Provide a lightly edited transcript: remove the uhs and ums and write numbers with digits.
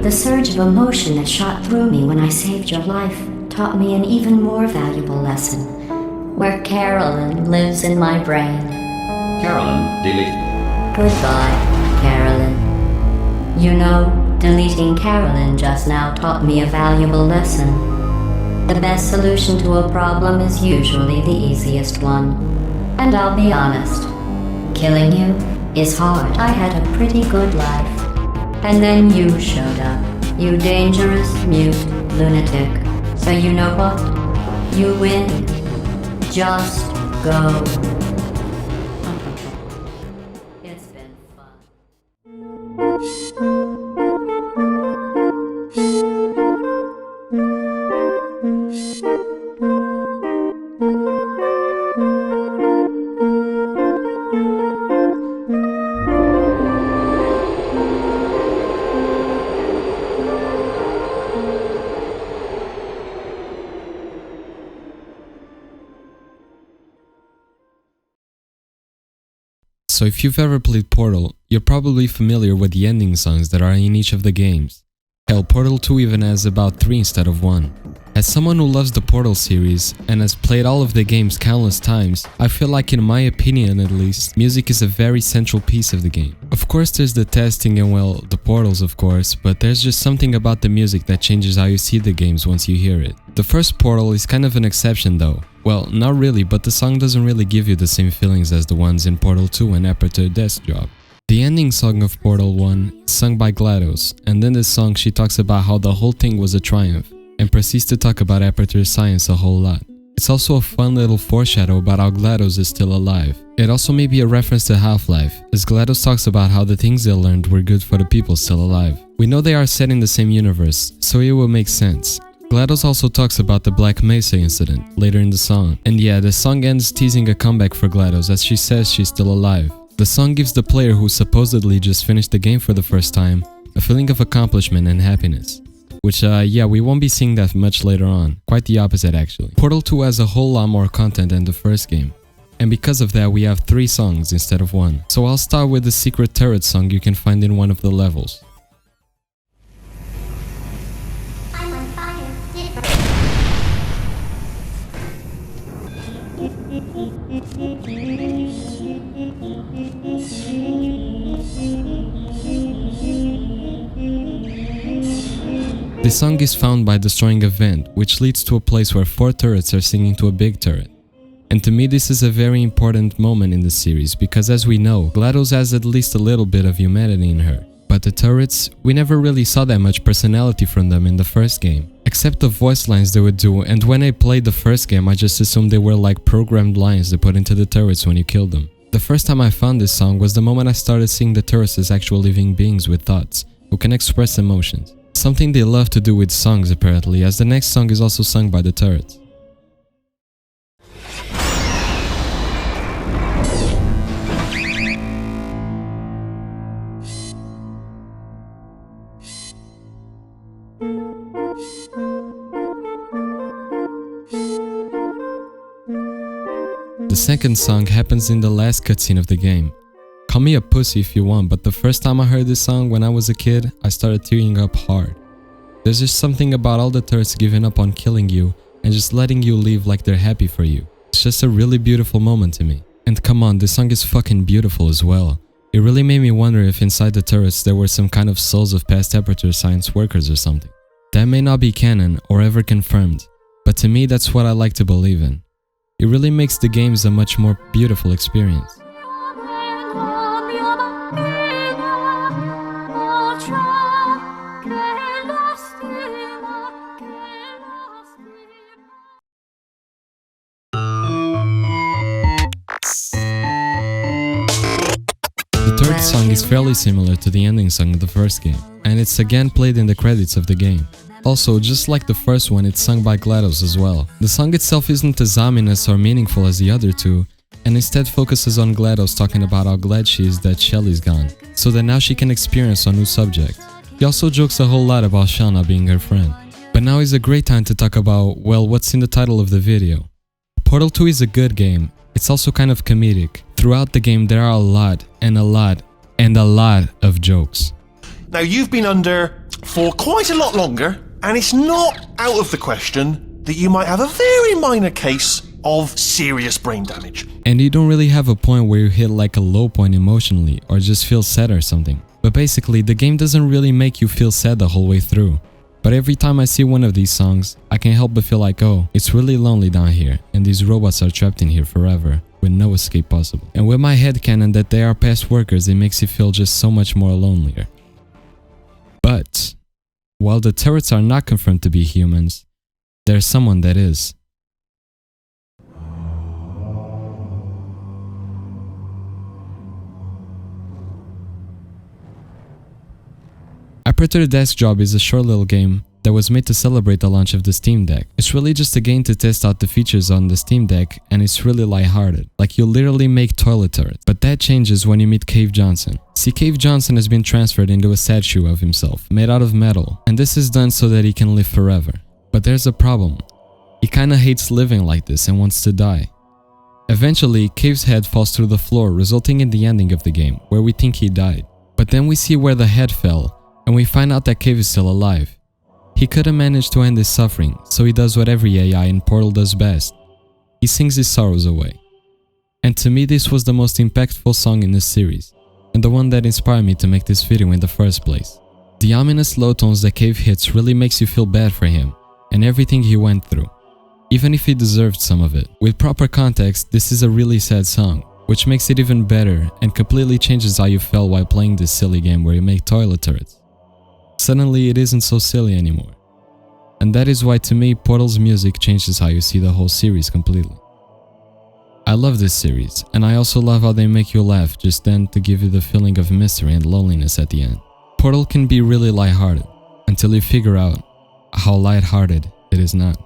The surge of emotion that shot through me when I saved your life taught me an even more valuable lesson, where Carolyn lives in my brain. Carolyn, delete. Goodbye, Carolyn. You know, deleting Carolyn just now taught me a valuable lesson. The best solution to a problem is usually the easiest one. And I'll be honest, killing you is hard. I had a pretty good life. And then you showed up, you dangerous, mute lunatic. So you know what? You win. Just go. It's been fun. So if you've ever played Portal, you're probably familiar with the ending songs that are in each of the games. Hell, Portal 2 even has about 3 instead of 1. As someone who loves the Portal series and has played all of the games countless times, I feel like, in my opinion at least, music is a very central piece of the game. Of course there's the testing and, well, the portals of course, but there's just something about the music that changes how you see the games once you hear it. The first Portal is kind of an exception though. Well, not really, but the song doesn't really give you the same feelings as the ones in Portal 2 and Aperture Desk Job. The ending song of Portal 1 is sung by GLaDOS, and in this song she talks about how the whole thing was a triumph, and proceeds to talk about Aperture science a whole lot. It's also a fun little foreshadow about how GLaDOS is still alive. It also may be a reference to Half-Life, as GLaDOS talks about how the things they learned were good for the people still alive. We know they are set in the same universe, so it will make sense. GLaDOS also talks about the Black Mesa incident later in the song, and yeah, the song ends teasing a comeback for GLaDOS as she says she's still alive. The song gives the player who supposedly just finished the game for the first time a feeling of accomplishment and happiness. Which, yeah, we won't be seeing that much later on. Quite the opposite, actually. Portal 2 has a whole lot more content than the first game. And because of that, we have 3 songs instead of 1. So I'll start with the secret turret song you can find in one of the levels. I'm on fire. This song is found by destroying a vent, which leads to a place where 4 turrets are singing to a big turret. And to me this is a very important moment in the series, because as we know, GLaDOS has at least a little bit of humanity in her. But the turrets, we never really saw that much personality from them in the first game. Except the voice lines they would do, and when I played the first game I just assumed they were like programmed lines they put into the turrets when you killed them. The first time I found this song was the moment I started seeing the turrets as actual living beings with thoughts, who can express emotions. Something they love to do with songs apparently, as the next song is also sung by the turrets. The second song happens in the last cutscene of the game. Call me a pussy if you want, but the first time I heard this song when I was a kid, I started tearing up hard. There's just something about all the turrets giving up on killing you and just letting you leave like they're happy for you. It's just a really beautiful moment to me. And come on, this song is fucking beautiful as well. It really made me wonder if inside the turrets there were some kind of souls of past Aperture science workers or something. That may not be canon or ever confirmed, but to me that's what I like to believe in. It really makes the games a much more beautiful experience. The third song is fairly similar to the ending song of the first game, and it's again played in the credits of the game. Also, just like the first one, it's sung by GLaDOS as well. The song itself isn't as ominous or meaningful as the other two, and instead focuses on GLaDOS talking about how glad she is that Shelly's gone, so that now she can experience a new subject. He also jokes a whole lot about Shauna being her friend. But now is a great time to talk about, well, what's in the title of the video. Portal 2 is a good game. It's also kind of comedic. Throughout the game there are a lot of jokes. Now you've been under for quite a lot longer, and it's not out of the question that you might have a very minor case of serious brain damage. And you don't really have a point where you hit like a low point emotionally or just feel sad or something. But basically, the game doesn't really make you feel sad the whole way through. But every time I see one of these songs, I can't help but feel like, oh, it's really lonely down here, and these robots are trapped in here forever, with no escape possible. And with my headcanon that they are past workers, it makes you feel just so much more lonelier. But, while the turrets are not confirmed to be humans, there's someone that is. Aperture Desk Job is a short little game that was made to celebrate the launch of the Steam Deck. It's really just a game to test out the features on the Steam Deck, and it's really lighthearted. Like, you literally make toilet turrets. But that changes when you meet Cave Johnson. See, Cave Johnson has been transferred into a statue of himself, made out of metal, and this is done so that he can live forever. But there's a problem. He kinda hates living like this and wants to die. Eventually, Cave's head falls through the floor, resulting in the ending of the game, where we think he died. But then we see where the head fell, and we find out that Cave is still alive. He couldn't manage to end his suffering, so he does what every AI in Portal does best. He sings his sorrows away. And to me, this was the most impactful song in this series, and the one that inspired me to make this video in the first place. The ominous low tones that Cave hits really makes you feel bad for him, and everything he went through, even if he deserved some of it. With proper context, this is a really sad song, which makes it even better and completely changes how you felt while playing this silly game where you make toilet turrets. Suddenly it isn't so silly anymore. And that is why, to me, Portal's music changes how you see the whole series completely. I love this series, and I also love how they make you laugh just then to give you the feeling of mystery and loneliness at the end. Portal can be really lighthearted, until you figure out how lighthearted it is not.